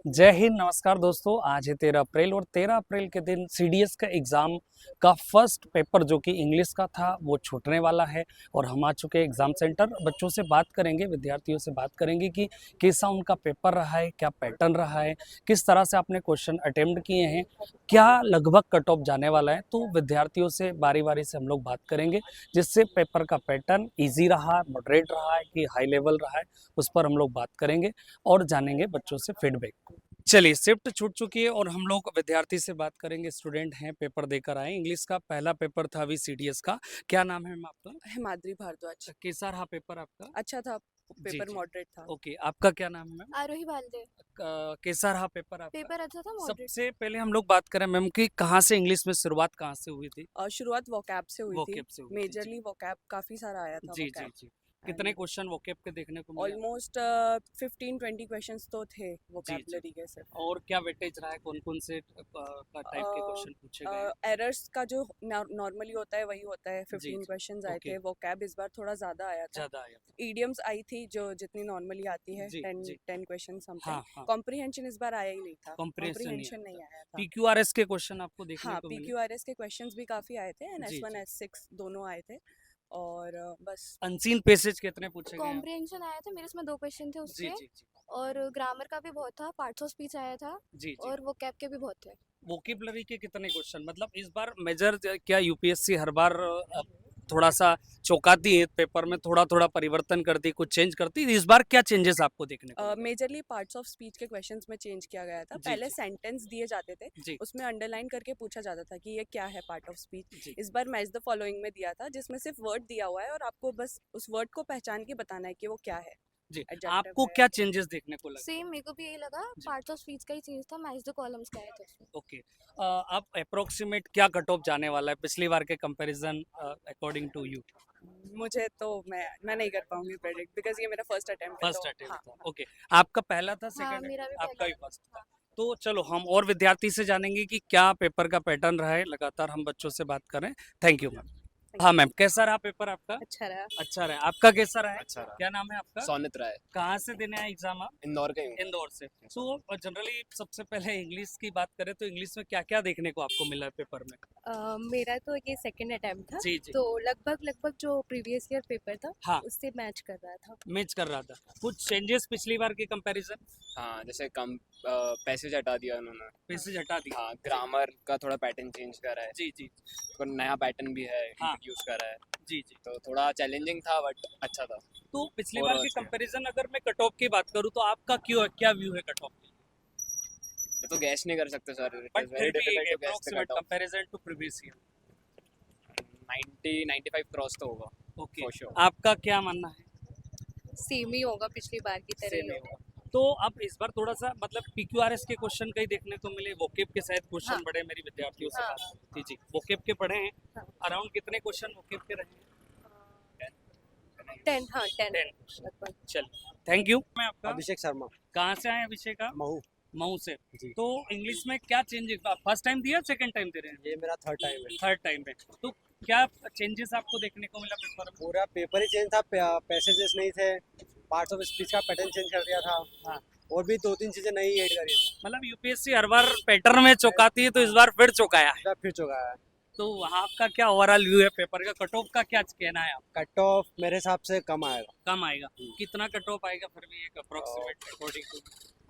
जय हिंद, नमस्कार दोस्तों। आज है 13 अप्रैल और 13 अप्रैल के दिन सीडीएस का एग्ज़ाम का फर्स्ट पेपर जो कि इंग्लिश का था वो छूटने वाला है और हम आ चुके हैं एग्ज़ाम सेंटर। बच्चों से बात करेंगे, विद्यार्थियों से बात करेंगे कि कैसा उनका पेपर रहा है, क्या पैटर्न रहा है, किस तरह से आपने क्वेश्चन अटेम्प्ट किए हैं, क्या लगभग कट ऑफ जाने वाला है। तो विद्यार्थियों से बारी बारी से हम लोग बात करेंगे, जिससे पेपर का पैटर्न ईजी रहा, मॉडरेट रहा है कि हाई लेवल रहा है, उस पर हम लोग बात करेंगे और जानेंगे बच्चों से फीडबैक। चलिए, शिफ्ट छूट चुकी है और हम लोग विद्यार्थी से बात करेंगे। स्टूडेंट हैं, पेपर देकर आए। इंग्लिश का पहला पेपर था अभी सीडीएस का। क्या नाम है मैम आपका? हिमाद्री भारद्वाज। अच्छा, कैसा रहा पेपर आपका? अच्छा था, जी पेपर जी। मॉडरेट था। ओके, आपका क्या नाम है मैम? आरोही बालदे। कैसा रहा पेपर आपका? पेपर अच्छा था, मॉडरेट। सबसे पहले हम लोग बात करें मैम कि कहाँ से इंग्लिश में शुरुआत कहाँ से हुई थी? और शुरुआत वोकैब से हुई थी। वोकेब से हुई थी। मेजरली वोकैब काफी सारा आया था जी जी वोकैब। जी। कितने क्वेश्चन वोकेब के देखने को मिले? ऑलमोस्ट 15-20 क्वेश्चंस तो थे जी जी। वोकैबुलरी के सिर्फ। और क्या वेटेज रहा है, कौन कौन से टाइप के क्वेश्चन पूछे गए हैं? एरर्स का जो नॉर्मली होता है वही होता है। जी 15 जी। क्वेश्चंस आए ओके, थे। वोकैब इस बार थोड़ा ज्यादा आया था। ज़्यादा आया था। इडियम्स आई थी जो जितनी नॉर्मली आती है, जी 10 जी। 10 क्वेश्चन समथिंग। हाँ हाँ। कॉम्प्रिहेंशन इस बार आया ही नहीं था। कॉम्प्रिहेंशन नहीं कॉम्प्रिहेंशन आया नहीं था। आया था। पीक्यूआरएस के क्वेश्चन आपको देखने हाँ, को मिले? पीक्यूआरएस के क्वेश्चंस भी काफी आए थे and ji S1 ji. S6 दोनों आए थे। और बस। अनसीन पैसेज कितने पूछे गए हैं? कॉम्प्रिहेंशन आया था, मेरे इसमें 2 क्वेश्चन थे जी उसके। जी जी। और ग्रामर का भी बहुत था, पार्ट्स ऑफ स्पीच आया था। जी जी। और वो कैप के भी बहुत थे। वोकेबलरी के कितने क्वेश्चन, मतलब इस बार मेजर क्या यूपीएससी हर बार थोड़ा सा चौंकाती है, पेपर में थोड़ा थोड़ा परिवर्तन करती, कुछ चेंज करती, इस बार क्या चेंजेस आपको देखने को लगा? मेजरली पार्ट्स ऑफ स्पीच के क्वेश्चंस में चेंज किया गया था। जी पहले जी। सेंटेंस दिए जाते थे, जी उसमें अंडरलाइन करके पूछा जाता था कि ये क्या है पार्ट ऑफ स्पीच। जी इस बार मैच द फॉलोइंग में दिया था, जिसमें सिर्फ वर्ड दिया हुआ है और आपको बस उस वर्ड को पहचान के बताना है कि वो क्या है। जी। एडजेक्टिव आपको है। क्या चेंजेस देखने को लगा? सेम मेरे को भी यही लगा, जी। पार्ट्स ऑफ स्पीच का ही चेंज था, मैच द कॉलम्स का आया था उसमें। ओके, आप अप्रोक्सीमेट क्या कट ऑफ जाने वाला है पिछली बार के कंपैरिजन अकॉर्डिंग टू यू? मुझे तो मैं नहीं कर पाऊंगी प्रेडिक्ट, बिकॉज ये मेरा फर्स्ट अटेम्प्ट है, फर्स्ट तो अटेम्प्ट हाँ। था। ओके, आपका पहला था, हाँ, सेकंड मेरा भी अटेम्प्ट आपका पहला भी था। फर्स्ट था। हाँ। तो चलो हम और विद्यार्थी से जानेंगे कि क्या पेपर का पैटर्न रहा है। लगातार हम बच्चों से बात करें। Thank you ma'am. हाँ मैम, कैसा रहा पेपर आपका? अच्छा रहा। अच्छा रहा। आपका कैसा रहा है? अच्छा रहा। क्या नाम है आपका? सोनित राय। कहाँ से देने आए एग्जाम आप? इंदौर का ही हूँ। इंदौर से। तो जनरली सबसे पहले इंग्लिश की बात करें तो इंग्लिश में क्या क्या देखने को आपको मिला है पेपर में? मेरा तो ये सेकंड अटेम्प्ट था। जी जी। तो लगभग जो प्रीवियस ईयर पेपर था हाँ, उससे मैच कर रहा था। मैच कर रहा था। कुछ चेंजेस पिछली बार के कंपैरिजन? हाँ, जैसे कम पैसेज हटा दिया उन्होंने। पैसेज हटा दिया। हाँ, ग्रामर का थोड़ा पैटर्न चेंज करा है। जी जी तो नया पैटर्न भी है, हाँ। यूज करा है। जी जी। तो थोड़ा चैलेंजिंग था बट अच्छा था। तो पिछली और बार के अच्छा है। कंपैरिजन अगर मैं कट ऑफ की बात करूं तो आपका क्यों क्या व्यू है कट ऑफ की? ये तो गैस नहीं कर सकते सर, इट बट इज फिर वेरी भी एक difficult to guess the approximate cut off. Comparison to previous year. 90-95 cross तो होगा ओके, फॉर श्योर। आपका क्या मानना है? सेम ही होगा, पिछली बार की तरह ही सेम ही होगा। होगा। तो अब इस बार थोड़ा सा मतलब पीक्यूआरएस के क्वेश्चन कई देखने को मिले, वोकेब के शायद क्वेश्चन हाँ। बढ़े, मेरी विद्यार्थियों से हाँ। बात थी। जी, वोकेब के पढ़े हैं। हाँ। अराउंड कितने क्वेश्चन वोकेब के रहे हैं? 10, हाँ 10 10। लगभग। चलिए, थैंक यू। मैं आपका अभिषेक शर्मा, कहाँ से आए? अभिषेक आप? महू। मऊ से। जी, तो इंग्लिश में क्या चेंजेस, फर्स्ट टाइम दिया, सेकंड टाइम दे रहे हैं? ये मेरा थर्ड टाइम है। थर्ड टाइम में। तो क्या चेंजेस आपको देखने को मिला पेपर में? पूरा पेपर ही चेंज था, पैसेजेस नहीं थे, पार्ट्स ऑफ स्पीच का पैटर्न चेंज कर दिया था। हाँ। और भी 2-3 चीजें नई ऐड करी। मतलब यूपीएससी हर बार पैटर्न में चौंकाती है, तो इस बार फिर चौंकाया है। इसका फिर चुका है। तो वहाँ आपका क्या ओवरऑल व्यू है पेपर का? कट ऑफ का क्या कहना है आप? कट ऑफ मेरे हिसाब से कम आएगा। कम आएगा? कितना कट ऑफ आएगा फिर भी, एक approximate according to?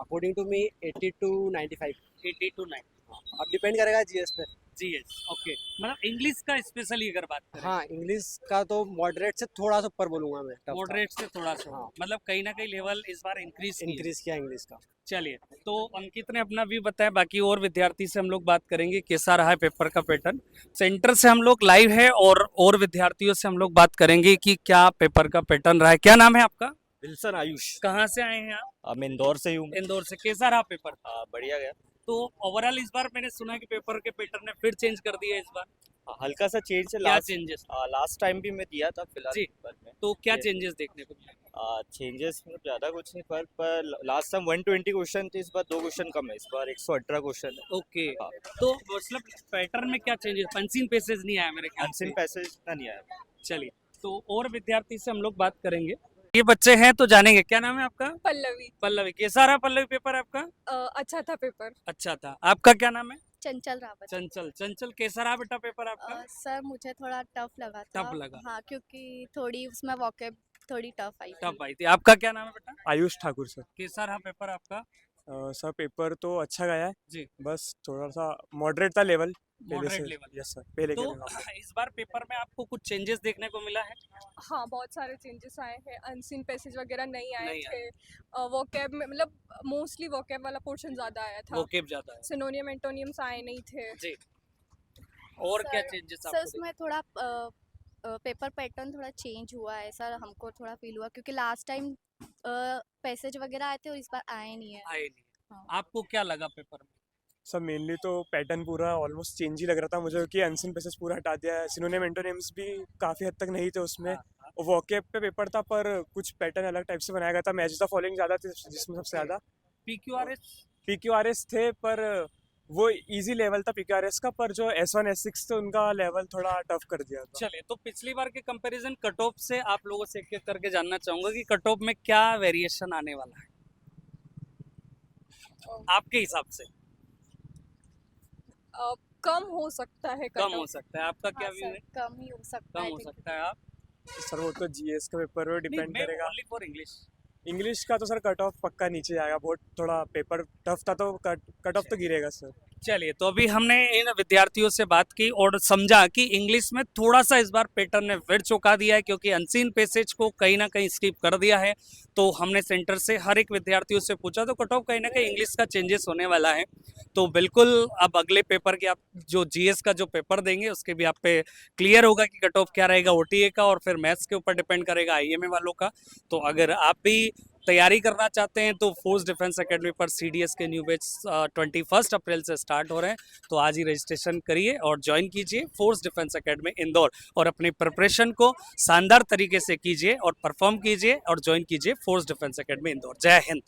According to me 80 to 95। 80 to 90? अब डिपेंड करेगा जीएस पे। जीएस। ओके, मतलब इंग्लिश का स्पेशली अगर बात करें, हाँ, इंग्लिश का तो मॉडरेट से थोड़ा सा ऊपर बोलूंगा मैं। मॉडरेट से थोड़ा सा, हाँ। मतलब कहीं ना कहीं लेवल इस बार इंक्रीज इंक्रीज किया इंग्लिश का। चलिए, तो अंकित ने अपना व्यू बताया, बाकी और विद्यार्थी से हम लोग बात करेंगे कैसा रहा है पेपर का पैटर्न। सेंटर से हम लोग लाइव है और विद्यार्थियों से हम लोग बात करेंगे कि क्या पेपर का पैटर्न रहा है। क्या नाम है आपका? विल्सन आयुष। कहाँ से आए हैं आप? मैं इंदौर से ही हूँ। इंदौर से। कैसा रहा पेपर? बढ़िया गया। तो ओवरऑल इस बार मैंने सुना कि पेपर के पैटर्न ने फिर चेंज कर दिया इस बार। हल्का सा चेंज है। क्या चेंजेस? लास्ट टाइम भी मैं दिया था फिलहाल जी। पेपर में। तो क्या ये- चेंजेस देखने को मिले? चेंजेस मतलब ज़्यादा कुछ नहीं, पर लास्ट टाइम 120 क्वेश्चन थे, इस बार 2 क्वेश्चन कम है, इस बार 118 क्वेश्चन है। ओके, हाँ। तो मतलब पैटर्न में क्या चेंजेस? अनसीन पैसेज नहीं आया मेरे ख्याल अनसीन से। पैसेज इतना नहीं आया। चलिए, तो और विद्यार्थी से हम लोग बात करेंगे। ये बच्चे हैं तो जानेंगे। क्या नाम है आपका? पल्लवी। पल्लवी। कैसा रहा पल्लवी पेपर आपका? अच्छा था पेपर। अच्छा था। आपका क्या नाम है? चंचल रावत चंचल। चंचल कैसा रहा बेटा पेपर आपका? सर मुझे थोड़ा टफ लगा था। टफ लगा। हाँ, क्योंकि थोड़ी उसमें वोकेब थोड़ी टफ आई थी। टफ आई थी। आपका क्या नाम है बेटा? आयुष ठाकुर सर। कैसा रहा पेपर आपका? सर पेपर तो अच्छा गया है जी। बस थोड़ा सा मॉडरेट था लेवल पहले मॉडरेट से। लेवल। यस सर पहले के तो मुकाबले। इस बार पेपर में आपको कुछ चेंजेस देखने को मिला है? हाँ, बहुत सारे चेंजेस आए हैं, अनसीन पैसेज वगैरह नहीं आए नहीं थे। वोकैब में मतलब मोस्टली वोकैब वाला पोर्शन ज़्यादा आया था। वोकेब ज्यादा है। सिनोनियम एंटोनियम्स आए नहीं थे। जी। और क्या सर- चेंजेस सर आपको उसमें थोड़ा पेपर पैटर्न थोड़ा चेंज हुआ है सर, हमको थोड़ा फील हुआ क्योंकि लास्ट टाइम पैसेज वगैरह आए थे और इस बार आए नहीं है। आए नहीं? हाँ। आपको क्या लगा पेपर में? सर मेनली तो पैटर्न पूरा ऑलमोस्ट चेंज ही लग रहा था मुझे क्योंकि अनसिन पैसेज पूरा हटा दिया है। सिनोनिम एंटोनिम्स भी काफ़ी हद तक नहीं थे उसमें। हाँ, वोकेब पे पेपर था पर कुछ पैटर्न अलग टाइप से बनाया गया था। मैच द फॉलोइंग ज़्यादा थे जिसमें सबसे ज़्यादा PQRS PQRS थे पर वो इजी लेवल था PQRS का, पर जो S1 S6 थे उनका लेवल थोड़ा टफ कर दिया था। चलिए, तो पिछली बार के कंपैरिजन कट ऑफ से आप लोगों से एक एक करके जानना चाहूंगा कि कट ऑफ में क्या वेरिएशन आने वाला है आपके हिसाब से? कम हो सकता है कम कट हो ऑफ। सकता है। आपका क्या हाँ व्यू सर, है? कम ही हो सकता कम है हो क्योंकि- सकता है। आप? सर वो तो GS के पेपर पे डिपेंड करेगा। Only for English. इंग्लिश का तो सर कट ऑफ पक्का नीचे जाएगा। बहुत थोड़ा पेपर टफ था तो कट ऑफ तो गिरेगा सर। चलिए, तो अभी हमने इन विद्यार्थियों से बात की और समझा कि इंग्लिश में थोड़ा सा इस बार पैटर्न ने फिर चौंका दिया है क्योंकि अनसीन पैसेज को कहीं ना कहीं स्किप कर दिया है। तो हमने सेंटर से हर एक विद्यार्थियों से पूछा तो कट ऑफ कहीं ना कहीं इंग्लिश का चेंजेस होने वाला है। तो बिल्कुल अब अगले पेपर के आप जो GS का जो पेपर देंगे उसके भी आप पे क्लियर होगा कि कट ऑफ क्या रहेगा OTA का, और फिर मैथ्स के ऊपर डिपेंड करेगा IMA वालों का। तो अगर आप भी तैयारी करना चाहते हैं तो फोर्स डिफेंस एकेडमी पर CDS के न्यू बैच 21 अप्रैल से स्टार्ट हो रहे हैं। तो आज ही रजिस्ट्रेशन करिए और ज्वाइन कीजिए फोर्स डिफेंस एकेडमी इंदौर, और अपनी प्रिपरेशन को शानदार तरीके से कीजिए और परफॉर्म कीजिए और ज्वाइन कीजिए फोर्स डिफेंस एकेडमी इंदौर। जय हिंद।